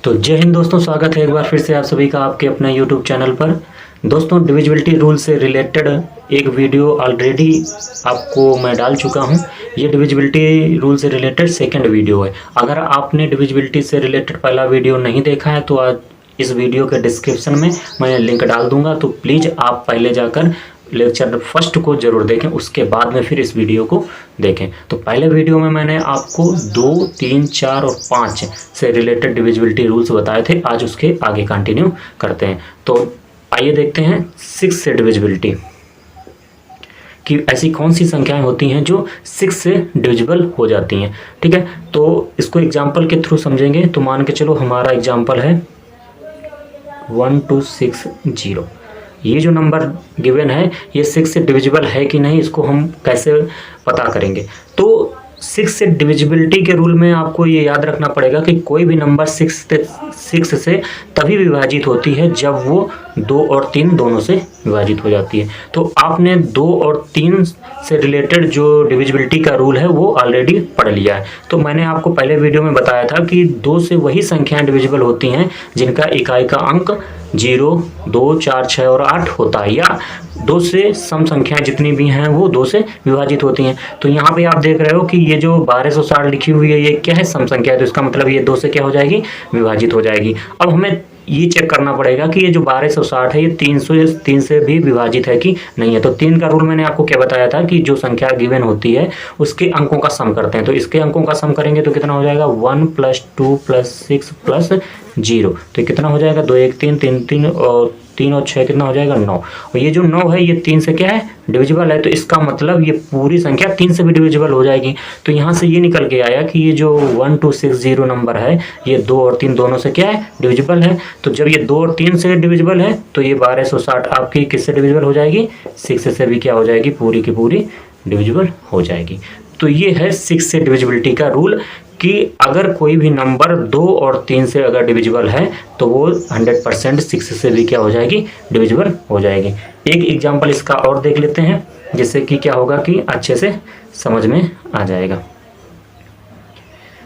तो जय हिंद दोस्तों, स्वागत है एक बार फिर से आप सभी का आपके अपने YouTube चैनल पर। दोस्तों, डिविजिबिलिटी रूल से रिलेटेड एक वीडियो ऑलरेडी आपको मैं डाल चुका हूं। ये डिविजिबिलिटी रूल से रिलेटेड सेकंड वीडियो है। अगर आपने डिविजिबिलिटी से रिलेटेड पहला वीडियो नहीं देखा है तो आज इस वीडियो के डिस्क्रिप्शन में मैं लिंक डाल दूंगा, तो प्लीज़ आप पहले जाकर लेक्चर फर्स्ट को जरूर देखें, उसके बाद में फिर इस वीडियो को देखें। तो पहले वीडियो में मैंने आपको 2, 3, 4 और 5 से रिलेटेड डिविजिबिलिटी रूल्स बताए थे। आज उसके आगे कंटिन्यू करते हैं। तो आइए देखते हैं 6 से डिविजिबिलिटी कि ऐसी कौन सी संख्याएं होती हैं जो 6 से डिविजिबल हो जाती हैं। ठीक है, तो इसको एग्जाम्पल के थ्रू समझेंगे। तो मान के चलो हमारा एग्जाम्पल है 1260। ये जो नंबर गिवन है ये 6 से डिविजिबल है कि नहीं, इसको हम कैसे पता करेंगे। तो 6 से डिविजिबिलिटी के रूल में आपको ये याद रखना पड़ेगा कि कोई भी नंबर 6 से तभी विभाजित होती है जब वो 2 और 3 दोनों से विभाजित हो जाती है। तो आपने 2 और 3 से रिलेटेड जो डिविजिबिलिटी का रूल है वो ऑलरेडी पढ़ लिया है। तो मैंने आपको पहले वीडियो में बताया था कि 2 से वही संख्याएं डिविजिबल होती हैं जिनका इकाई का अंक 0, 2, 4, 6 और 8 होता है, या 2 से सम संख्याएं जितनी भी हैं वो 2 से विभाजित होती हैं। तो यहाँ पे आप देख रहे हो कि ये जो 1260 लिखी हुई है ये क्या है, सम संख्या है। तो इसका मतलब ये 2 से क्या हो जाएगी, विभाजित हो जाएगी। अब हमें ये चेक करना पड़ेगा कि ये जो 1260 है ये 303 से भी विभाजित है कि नहीं है। तो 3 का रूल मैंने आपको क्या बताया था कि जो संख्या गिवन होती है उसके अंकों का सम करते हैं। तो इसके अंकों का सम करेंगे तो कितना हो जाएगा, 1 + 2 + 6 + 0। तो कितना हो जाएगा, 2, 1, 3, 3, 3 और 3 और 6 कितना हो जाएगा, 9। और ये जो 9 है ये 3 से क्या है, डिविजिबल है। तो इसका मतलब ये पूरी संख्या 3 से भी डिविजिबल हो जाएगी। तो यहाँ से ये निकल के आया कि ये जो 1260 नंबर है ये 2 और 3 दोनों से क्या है, डिविजिबल है। तो जब ये 2 और 3 से डिविजिबल है तो ये 1260 आपकी किससे डिविजिबल हो जाएगी, 6 से भी क्या हो जाएगी, पूरी की पूरी डिविजिबल हो जाएगी। तो ये है 6 से डिविजिबिलिटी का रूल कि अगर कोई भी नंबर 2 और 3 से अगर डिविजिबल है तो वो 100% 6 से भी क्या हो जाएगी, डिविजिबल हो जाएगी। एक एग्जांपल इसका और देख लेते हैं जिससे कि क्या होगा कि अच्छे से समझ में आ जाएगा।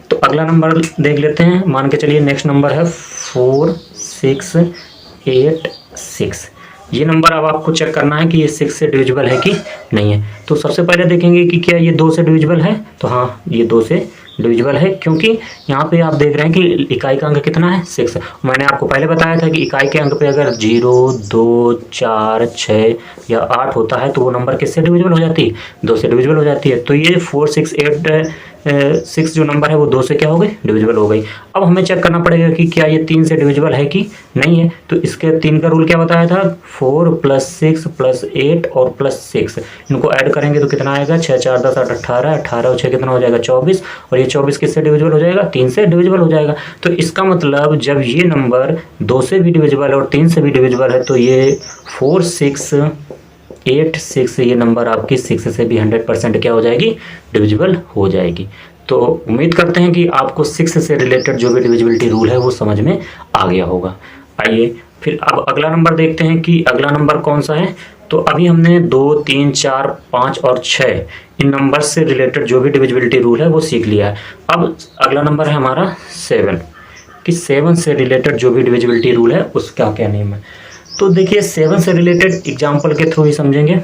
तो अगला नंबर देख लेते हैं। मान के चलिए नेक्स्ट नंबर है 4686। ये नंबर अब आपको चेक करना है कि ये 6 से डिविजिबल है कि नहीं है। तो सबसे पहले देखेंगे कि क्या ये 2 से डिविजिबल है। तो हाँ, ये 2 से डिविजिबल है क्योंकि यहाँ पे आप देख रहे हैं कि इकाई का अंक कितना है, 6। मैंने आपको पहले बताया था कि इकाई के अंक पे अगर 0, 2, 4, 6 या 8 होता है तो वो नंबर किससे डिविजिबल हो जाती है, 2 से डिविजिबल हो जाती है। तो ये 4686 जो नंबर है वो 2 से क्या हो गई, डिविजिबल हो गई। अब हमें चेक करना पड़ेगा कि क्या ये 3 से डिविजिबल है कि नहीं है। तो इसके 3 का रूल क्या बताया था, 4 + 6 + 8 और +6 इनको ऐड करेंगे तो कितना आएगा, 6, 4, 10, 8, 18, 18 और 6 कितना हो जाएगा, 24। और ये 24 किससे डिविजिबल हो जाएगा, 3 से डिविजिबल हो जाएगा। तो इसका मतलब जब ये नंबर 2 से भी डिविजिबल है और 3 से भी डिविजिबल है तो ये 4686 ये नंबर आपकी 6 से भी 100% क्या हो जाएगी, डिविजिबल हो जाएगी। तो उम्मीद करते हैं कि आपको 6 से रिलेटेड जो भी डिविजिबिलिटी रूल है वो समझ में आ गया होगा। आइए फिर अब अगला नंबर देखते हैं कि अगला नंबर कौन सा है। तो अभी हमने 2, 3, 4, 5 और 6 इन नंबर से रिलेटेड जो भी डिविजिबिलिटी रूल है वो सीख लिया है। अब अगला नंबर है हमारा 7 कि 7 से रिलेटेड जो भी डिविजिबिलिटी रूल है उसका क्या नेम है। तो देखिए 7 से रिलेटेड एग्जाम्पल के थ्रू ही समझेंगे।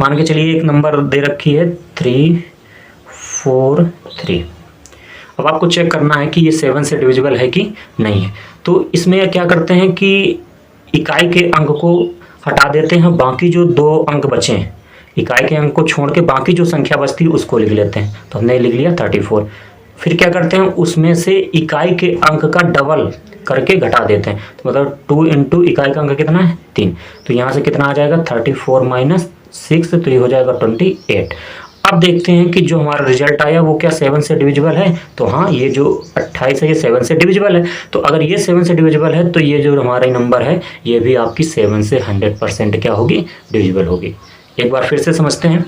मान के चलिए एक नंबर दे रखी है 343। अब आपको चेक करना है कि ये 7 से डिविजिबल है कि नहीं है। तो इसमें क्या करते हैं कि इकाई के अंक को हटा देते हैं, बाकी जो 2 अंक बचे हैं इकाई के अंक को छोड़ के बाकी जो संख्या बचती है उसको लिख लेते हैं। तो हमने लिख लिया 34। फिर क्या करते हैं, उसमें से इकाई के अंक का डबल करके घटा देते हैं। तो मतलब 2 × इकाई का अंक कितना है, 3। तो यहाँ से कितना आ जाएगा, 34 - 6 तो ये हो जाएगा 28। अब देखते हैं कि जो हमारा रिजल्ट आया वो क्या 7 से डिविजिबल है। तो हाँ, ये जो 28 है ये 7 से डिविजिबल है। तो अगर ये 7 से डिविजिबल है तो ये जो हमारा नंबर है ये भी आपकी 7 से 100% क्या होगी, डिविजिबल होगी। एक बार फिर से समझते हैं।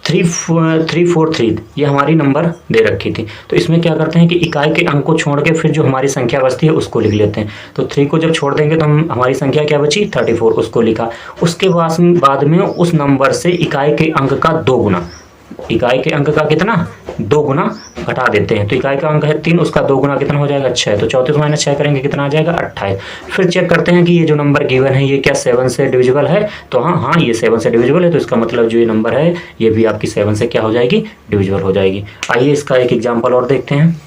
343 ये हमारी नंबर दे रखी थी। तो इसमें क्या करते हैं कि इकाई के अंक को छोड़ के फिर जो हमारी संख्या बचती है उसको लिख लेते हैं। तो 3 को जब छोड़ देंगे तो हमारी संख्या क्या बची, 34, उसको लिखा। उसके बाद में उस नंबर से इकाई के अंक का 2 गुना इकाई के अंक का कितना 2 गुना घटा देते हैं। तो इकाई का अंक है 3, उसका 2 गुना कितना हो जाएगा 6। तो 34 माइनस 6 करेंगे कितना आ जाएगा 28। फिर चेक करते हैं कि ये जो नंबर गिवन है ये क्या 7 से डिविजिबल है। तो हाँ ये 7 से डिविजिबल है, तो इसका मतलब जो ये नंबर है ये भी आपकी 7 से क्या हो जाएगी डिविजिबल हो जाएगी। आइए इसका एक एग्जाम्पल और देखते हैं।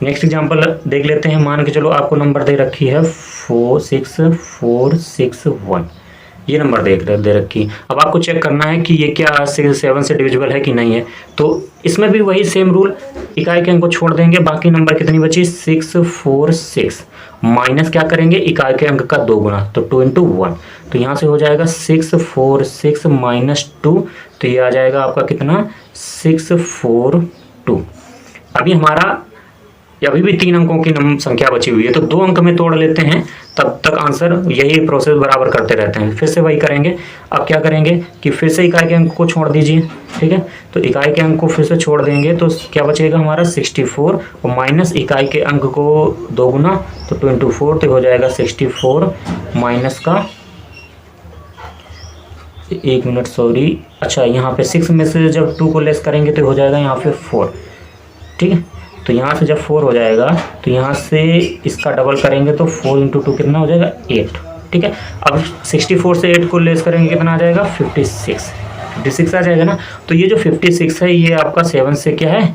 नेक्स्ट एग्जाम्पल देख लेते हैं। मान के चलो आपको नंबर दे रखी है 46461, ये नंबर दे रखी। अब आपको चेक करना है कि ये क्या 7 से डिविजिबल है कि नहीं है। तो इसमें भी वही सेम रूल, इकाई के अंक को छोड़ देंगे, बाकी नंबर कितनी बची 646 माइनस क्या करेंगे इकाई के अंक का 2 गुना, तो 2 × 1। तो यहाँ से हो जाएगा 646 माइनस 2, तो ये आ जाएगा आपका कितना 642। अभी हमारा अभी भी 3 अंकों की संख्या बची हुई है, तो 2 अंक में तोड़ लेते हैं, तब तक आंसर यही प्रोसेस बराबर करते रहते हैं। फिर से वही करेंगे। अब क्या करेंगे कि फिर से इकाई के अंक को छोड़ दीजिए, ठीक है। तो इकाई के अंक को फिर से छोड़ देंगे तो क्या बचेगा हमारा 64 और माइनस इकाई के अंक को 2 गुना, तो 2 × 4, तो हो जाएगा 64 माइनस का 1 मिनट सॉरी, अच्छा यहाँ पे 6 में से जब 2 को लेस करेंगे तो हो जाएगा यहाँ पे 4, ठीक है। तो यहाँ से जब 4 हो जाएगा तो यहाँ से इसका डबल करेंगे तो 4 × 2 कितना हो जाएगा 8, ठीक है। अब 64 से 8 को लेस करेंगे कितना आ जाएगा 56 आ जाएगा ना। तो ये जो 56 है ये आपका 7 से क्या है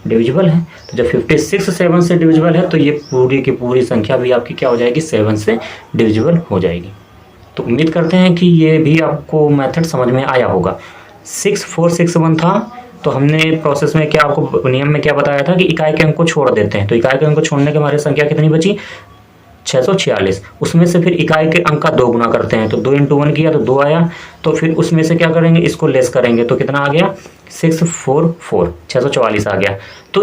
डिविजिबल है। तो जब 56 7 से डिविजिबल है तो ये पूरी की पूरी संख्या भी आपकी क्या हो जाएगी 7 से डिविजिबल हो जाएगी। तो उम्मीद करते हैं कि ये भी आपको मेथड समझ में आया होगा। 6461 था, तो हमने प्रोसेस में क्या आपको नियम में क्या बताया था कि इकाई के अंक को छोड़ देते हैं। तो इकाई के अंक को छोड़ने के हमारे संख्या कितनी बची 646, उसमें से फिर इकाई के अंक का 2 गुना करते हैं, तो 2 × 1 किया तो 2 आया। तो फिर उसमें से क्या करेंगे इसको लेस करेंगे तो कितना आ गया 644, 644 आ गया। तो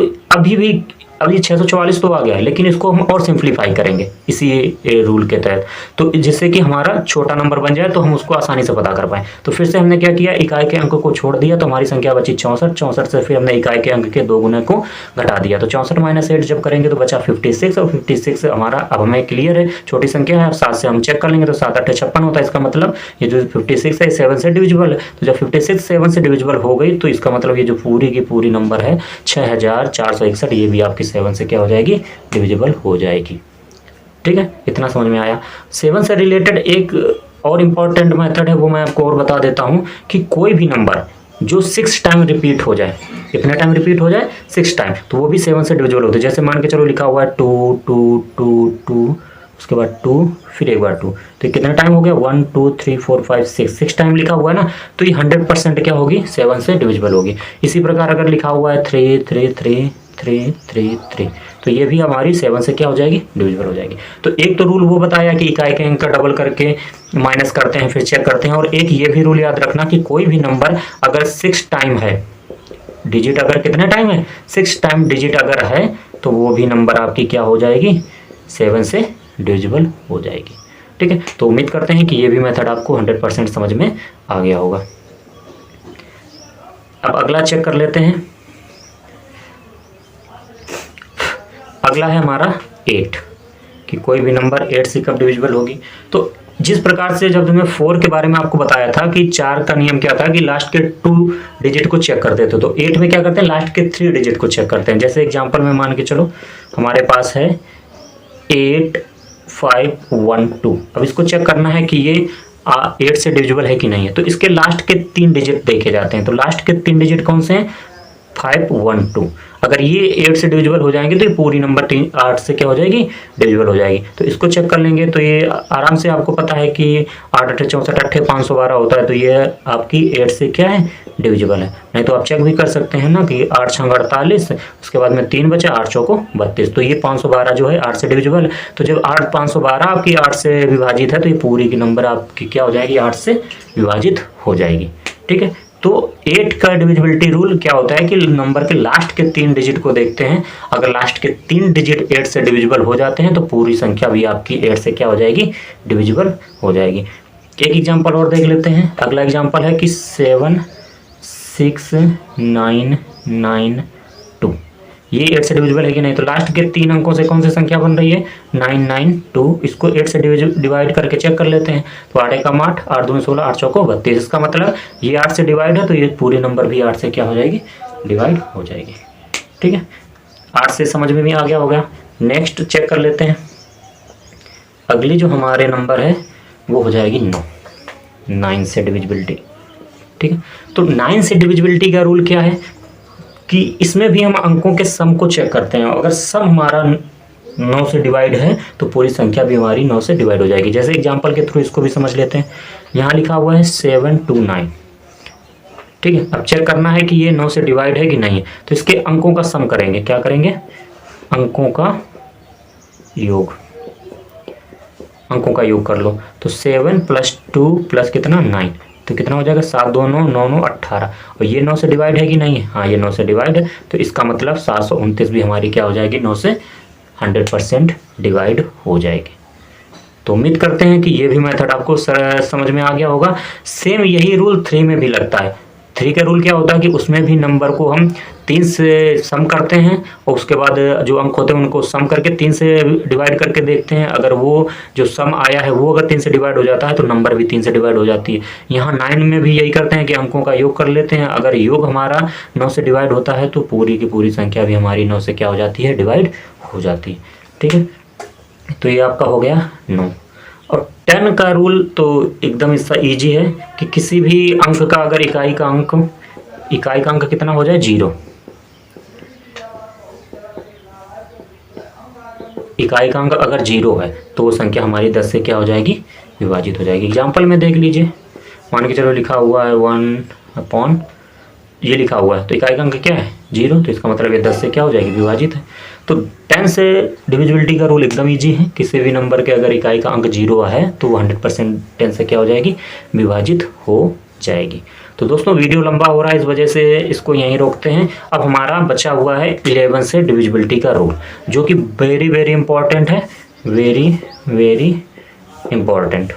अभी 644 तो आ गया, लेकिन इसको हम और सिंप्लीफाई करेंगे इसी रूल के तहत, तो जिससे कि हमारा छोटा नंबर बन जाए तो हम उसको आसानी से पता कर पाएँ। तो फिर से हमने क्या किया इकाई के अंक को छोड़ दिया, तो हमारी संख्या बची 64 से फिर हमने इकाई के अंक के 2 गुने को घटा दिया। तो 64 माइनस 8 जब करेंगे तो बचा 56, और 56 हमारा अब हमें क्लियर है छोटी संख्या है। 7 से हम चेक कर लेंगे तो 7 × 8 = 56 होता है। इसका मतलब ये जो 56 है 7 से डिविजिबल है। तो जब 56 7 से डिविजिबल हो गई तो इसका मतलब ये जो पूरी की पूरी नंबर है 6461, ये भी आपकी 7 से क्या हो जाएगी डिविजिबल हो जाएगी, ठीक है। इतना समझ में आया। 7 से रिलेटेड एक और इम्पॉर्टेंट मेथड है, वो मैं आपको और बता देता हूं कि कोई भी नंबर जो 6 टाइम रिपीट हो जाए, कितने टाइम रिपीट हो जाए 6 टाइम, तो वो भी 7 से डिविजिबल होते हैं। जैसे मान के चलो लिखा हुआ है 2 2 2 2, उसके बाद 2 फिर एक बार 2, तो कितना टाइम हो गया 1 2 3 4 5 6 टाइम लिखा हुआ है ना, तो ये 100% क्या होगी 7 से डिविजिबल होगी। इसी प्रकार अगर लिखा हुआ है 3 3 3 3 3 3, तो ये भी हमारी 7 से क्या हो जाएगी डिविजिबल हो जाएगी। तो एक तो रूल वो बताया कि इकाई के अंक का डबल करके माइनस करते हैं फिर चेक करते हैं, और एक ये भी रूल याद रखना कि कोई भी नंबर अगर 6 टाइम है, डिजिट अगर कितने टाइम है 6 टाइम डिजिट अगर है, तो वो भी नंबर आपकी क्या हो जाएगी 7 से डिविजिबल हो जाएगी, ठीक है। तो उम्मीद करते हैं कि ये भी मेथड आपको 100% समझ में आ गया होगा। अब अगला चेक कर लेते हैं। अगला है हमारा 8, कि कोई भी नंबर 8 से कब डिविजिबल होगी। तो जिस प्रकार से जब मैं 4 के बारे में आपको बताया था कि 4 का नियम क्या था कि लास्ट के 2 डिजिट को चेक करते थे, तो 8 में क्या करते हैं लास्ट के 3 डिजिट को चेक करते हैं। जैसे एग्जांपल में मान के चलो हमारे पास है 8512, अब इसको चेक करना है कि ये 8 से डिविजिबल है कि नहीं है, तो इसके लास्ट के 3 डिजिट देखे जाते हैं। तो लास्ट के 3 डिजिट कौन से हैं 512, अगर ये 8 से डिविजिबल हो जाएंगे तो ये पूरी नंबर 8 से क्या हो जाएगी डिविजिबल हो जाएगी। तो इसको चेक कर लेंगे तो ये आराम से आपको पता है कि 8 8 64 8 512 होता है, तो ये आपकी 8 से क्या है डिविजिबल है। नहीं तो आप चेक भी कर सकते हैं ना कि 8 6 48, उसके बाद में 3 बचा 8 चौको 32, तो ये 512 जो है 8 से डिविजिबल है। तो जब 8 512 आपकी 8 से विभाजित है तो ये पूरी की नंबर आपकी क्या हो जाएगी 8 से विभाजित हो जाएगी, ठीक है। तो 8 का डिविजिबिलिटी रूल क्या होता है कि नंबर के लास्ट के 3 डिजिट को देखते हैं, अगर लास्ट के 3 डिजिट 8 से डिविजिबल हो जाते हैं तो पूरी संख्या भी आपकी 8 से क्या हो जाएगी डिविजिबल हो जाएगी। एक एग्जांपल और देख लेते हैं। अगला एग्जांपल है कि 76992, ये 8 से डिविजिबल है कि नहीं। तो लास्ट के 3 अंकों से कौन सी संख्या बन रही है 992, इसको 8 से डिवाइड करके चेक कर लेते हैं। तो 8 एकम 8, 8 दूनी 16, 8 चौको 32। इसका मतलब ये 8 से डिवाइड है तो ये पूरी नंबर भी 8 से क्या हो जाएगी डिवाइड हो जाएगी। ठीक है, 8 से समझ में भी आ गया होगा। नेक्स्ट चेक कर लेते हैं, अगली जो हमारे नंबर है वो हो जाएगी 9 से डिविजिबिलिटी। ठीक है, तो 9 से डिविजिबिलिटी का रूल क्या है कि इसमें भी हम अंकों के सम को चेक करते हैं। अगर सम हमारा 9 से डिवाइड है तो पूरी संख्या भी हमारी 9 से डिवाइड हो जाएगी। जैसे एग्जांपल के थ्रू इसको भी समझ लेते हैं। यहाँ लिखा हुआ है 729। ठीक है, अब चेक करना है कि ये 9 से डिवाइड है कि नहीं है। तो इसके अंकों का सम करेंगे। क्या करेंगे, अंकों का योग, अंकों का योग कर लो। तो 7 + 2 + कितना 9, तो कितना हो जाएगा 7 2 9 9 9 18। और ये 9 से डिवाइड है कि नहीं है, हाँ ये 9 से डिवाइड है। तो इसका मतलब 729 भी हमारी क्या हो जाएगी 9 से 100% डिवाइड हो जाएगी। तो उम्मीद करते हैं कि ये भी मेथड आपको समझ में आ गया होगा। सेम यही रूल 3 में भी लगता है। 3 का रूल क्या होता है कि उसमें भी नंबर को हम 3 से सम करते हैं और उसके बाद जो अंक होते हैं उनको सम करके 3 से डिवाइड करके देखते हैं। अगर वो जो सम आया है वो अगर 3 से डिवाइड हो जाता है तो नंबर भी 3 से डिवाइड हो जाती है। यहाँ 9 में भी यही करते हैं कि अंकों का योग कर लेते हैं। अगर योग हमारा 9 से डिवाइड होता है तो पूरी की पूरी संख्या भी हमारी 9 से क्या हो जाती है डिवाइड हो जाती है। ठीक है, तो ये आपका हो गया 9। और 10 का रूल तो एकदम इसका ईजी है कि किसी भी अंक का अगर इकाई का अंक कितना हो जाए 0, इकाई का अंक अगर 0 है तो वो संख्या हमारी 10 से क्या हो जाएगी विभाजित हो जाएगी। एग्जाम्पल में देख लीजिए, मान के चलो लिखा हुआ है 1/, ये लिखा हुआ है तो इकाई का अंक क्या है 0, तो इसका मतलब ये 10 से क्या हो जाएगी विभाजित है। तो 10 से डिविजिबिलिटी का रूल एकदम ईजी है। किसी भी नंबर के अगर इकाई का अंक 0 है तो वो 100% 10 से क्या हो जाएगी विभाजित हो जाएगी। तो दोस्तों वीडियो लंबा हो रहा है, इस वजह से इसको यहीं रोकते हैं। अब हमारा बचा हुआ है 11 से डिविजिबिलिटी का रूल, जो कि वेरी वेरी इंपॉर्टेंट है, वेरी वेरी इंपॉर्टेंट।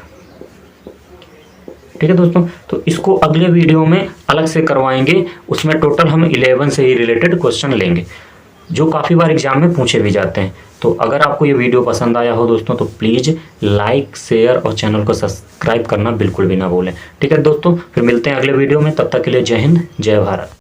ठीक है दोस्तों, तो इसको अगले वीडियो में अलग से करवाएंगे। उसमें टोटल हम 11 से ही रिलेटेड क्वेश्चन लेंगे जो काफ़ी बार एग्जाम में पूछे भी जाते हैं। तो अगर आपको ये वीडियो पसंद आया हो दोस्तों तो प्लीज़ लाइक, शेयर और चैनल को सब्सक्राइब करना बिल्कुल भी ना भूलें। ठीक है दोस्तों, फिर मिलते हैं अगले वीडियो में। तब तक के लिए जय हिंद, जय भारत।